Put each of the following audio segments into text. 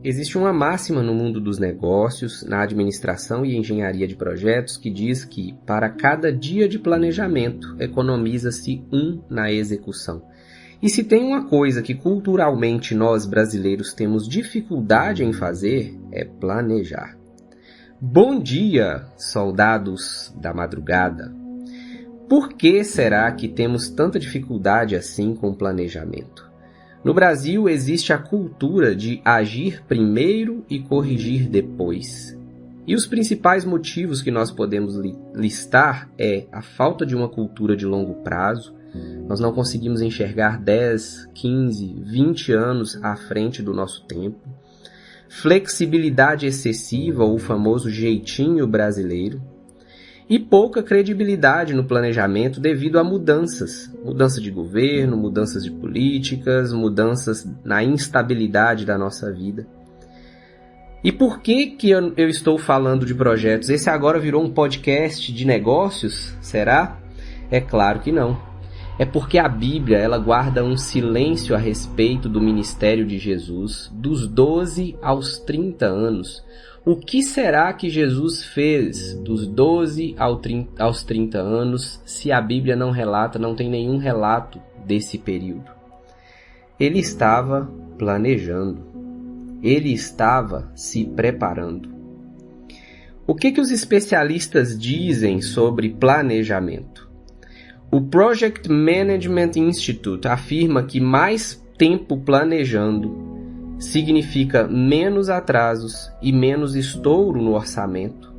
Existe uma máxima no mundo dos negócios, na administração e engenharia de projetos que diz que, para cada dia de planejamento, economiza-se um na execução. E se tem uma coisa que culturalmente nós brasileiros temos dificuldade em fazer, é planejar. Bom dia, soldados da madrugada! Por que será que temos tanta dificuldade assim com o planejamento? No Brasil existe a cultura de agir primeiro e corrigir depois. E os principais motivos que nós podemos listar é a falta de uma cultura de longo prazo. Nós não conseguimos enxergar 10, 15, 20 anos à frente do nosso tempo. Flexibilidade excessiva, ou o famoso jeitinho brasileiro. E pouca credibilidade no planejamento devido a mudanças. Mudança de governo, mudanças de políticas, mudanças na instabilidade da nossa vida. E por que eu estou falando de projetos? Esse agora virou um podcast de negócios? Será? É claro que não. É porque a Bíblia ela guarda um silêncio a respeito do ministério de Jesus dos 12 aos 30 anos. O que será que Jesus fez dos 12 aos 30 anos se a Bíblia não relata, não tem nenhum relato desse período? Ele estava planejando. Ele estava se preparando. O que os especialistas dizem sobre planejamento? O Project Management Institute afirma que mais tempo planejando significa menos atrasos e menos estouro no orçamento.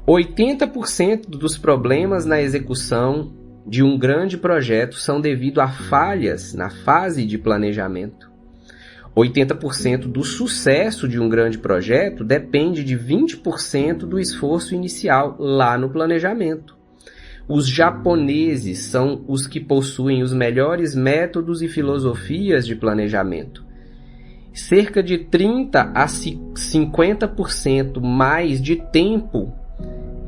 80% dos problemas na execução de um grande projeto são devido a falhas na fase de planejamento. 80% do sucesso de um grande projeto depende de 20% do esforço inicial lá no planejamento. Os japoneses são os que possuem os melhores métodos e filosofias de planejamento. Cerca de 30 a 50% mais de tempo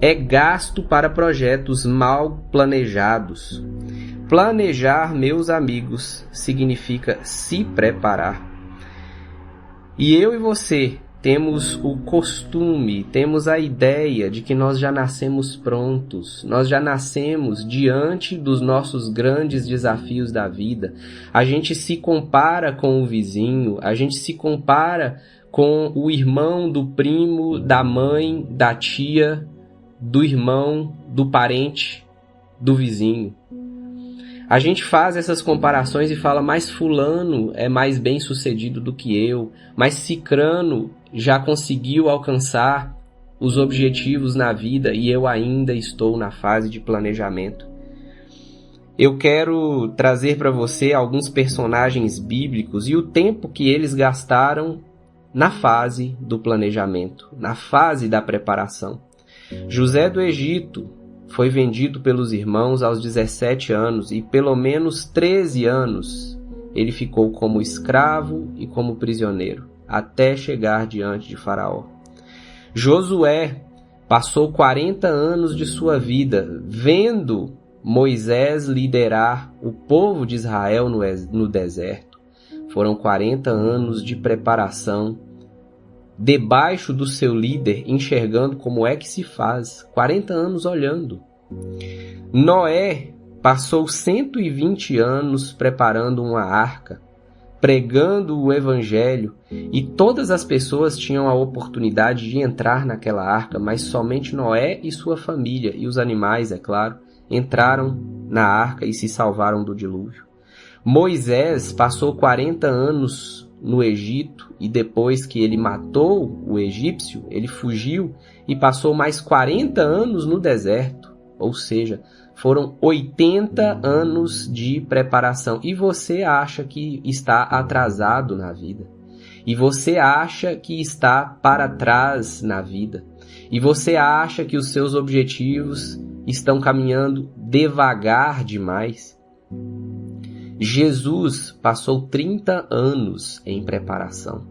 é gasto para projetos mal planejados. Planejar, meus amigos, significa se preparar. E eu e você temos o costume, temos a ideia de que nós já nascemos prontos, nós já nascemos diante dos nossos grandes desafios da vida. A gente se compara com o vizinho, a gente se compara com o irmão, do primo, da mãe, da tia, do irmão, do parente, do vizinho. A gente faz essas comparações e fala, mas fulano é mais bem sucedido do que eu, mas cicrano já conseguiu alcançar os objetivos na vida e eu ainda estou na fase de planejamento. Eu quero trazer para você alguns personagens bíblicos e o tempo que eles gastaram na fase do planejamento, na fase da preparação. José do Egito foi vendido pelos irmãos aos 17 anos e pelo menos 13 anos ele ficou como escravo e como prisioneiro, até chegar diante de Faraó. Josué passou 40 anos de sua vida vendo Moisés liderar o povo de Israel no deserto. Foram 40 anos de preparação debaixo do seu líder, enxergando como é que se faz. 40 anos olhando. Noé passou 120 anos preparando uma arca, pregando o evangelho, e todas as pessoas tinham a oportunidade de entrar naquela arca, mas somente Noé e sua família, e os animais, é claro, entraram na arca e se salvaram do dilúvio. Moisés passou 40 anos no Egito e depois que ele matou o egípcio, ele fugiu e passou mais 40 anos no deserto, ou seja, foram 80 anos de preparação. E você acha que está atrasado na vida. E você acha que está para trás na vida. E você acha que os seus objetivos estão caminhando devagar demais. Jesus passou 30 anos em preparação.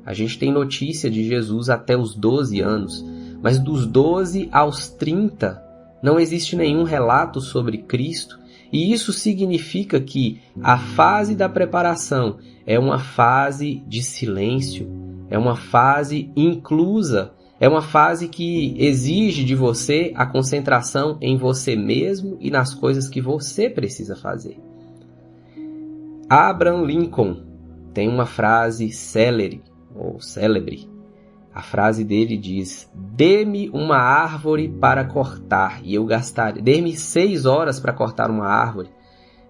A gente tem notícia de Jesus até os 12 anos, mas dos 12 aos 30 não existe nenhum relato sobre Cristo, e isso significa que a fase da preparação é uma fase de silêncio, é uma fase inclusa, é uma fase que exige de você a concentração em você mesmo e nas coisas que você precisa fazer. Abraham Lincoln tem uma frase célebre. A frase dele diz: dê-me uma árvore para cortar, e eu gastarei. Dê-me 6 horas para cortar uma árvore,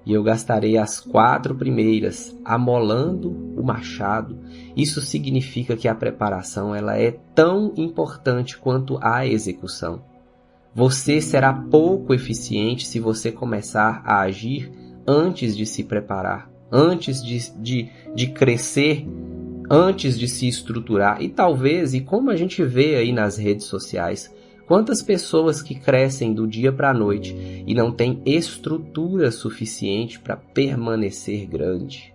e eu gastarei as 4 primeiras amolando o machado. Isso significa que a preparação ela é tão importante quanto a execução. Você será pouco eficiente se você começar a agir antes de se preparar, antes de crescer, antes de se estruturar. E talvez, e como a gente vê aí nas redes sociais, quantas pessoas que crescem do dia para a noite e não têm estrutura suficiente para permanecer grande.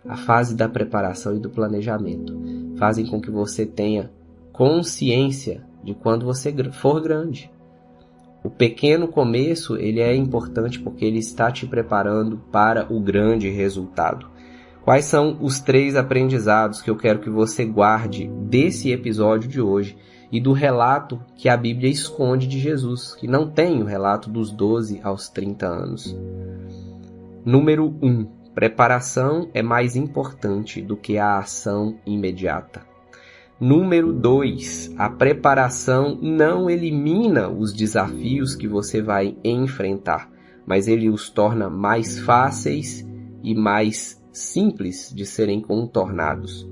A fase da preparação e do planejamento fazem com que você tenha consciência de quando você for grande. O pequeno começo ele é importante porque ele está te preparando para o grande resultado. Quais são os 3 aprendizados que eu quero que você guarde desse episódio de hoje e do relato que a Bíblia esconde de Jesus, que não tem o relato dos 12 aos 30 anos? Número 1. Preparação é mais importante do que a ação imediata. Número 2. A preparação não elimina os desafios que você vai enfrentar, mas ele os torna mais fáceis e mais simples de serem contornados.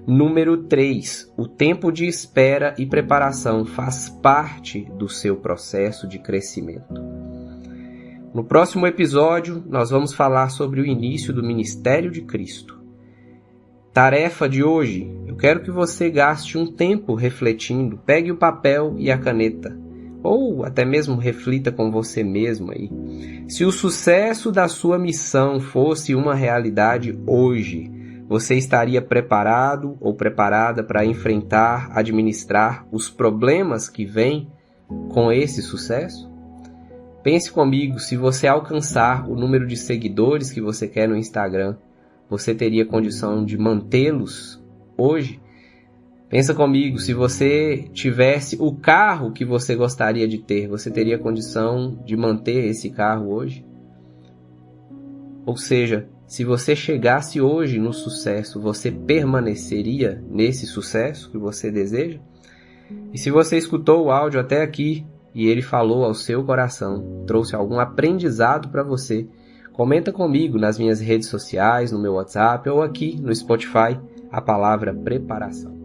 Número 3. O tempo de espera e preparação faz parte do seu processo de crescimento. No próximo episódio, nós vamos falar sobre o início do ministério de Cristo. Tarefa de hoje, eu quero que você gaste um tempo refletindo, pegue o papel e a caneta, ou até mesmo reflita com você mesmo aí. Se o sucesso da sua missão fosse uma realidade hoje, você estaria preparado ou preparada para enfrentar, administrar os problemas que vêm com esse sucesso? Pense comigo, se você alcançar o número de seguidores que você quer no Instagram, você teria condição de mantê-los hoje? Pensa comigo, se você tivesse o carro que você gostaria de ter, você teria condição de manter esse carro hoje? Ou seja, se você chegasse hoje no sucesso, você permaneceria nesse sucesso que você deseja? E se você escutou o áudio até aqui e ele falou ao seu coração, trouxe algum aprendizado para você, comenta comigo nas minhas redes sociais, no meu WhatsApp ou aqui no Spotify, a palavra preparação.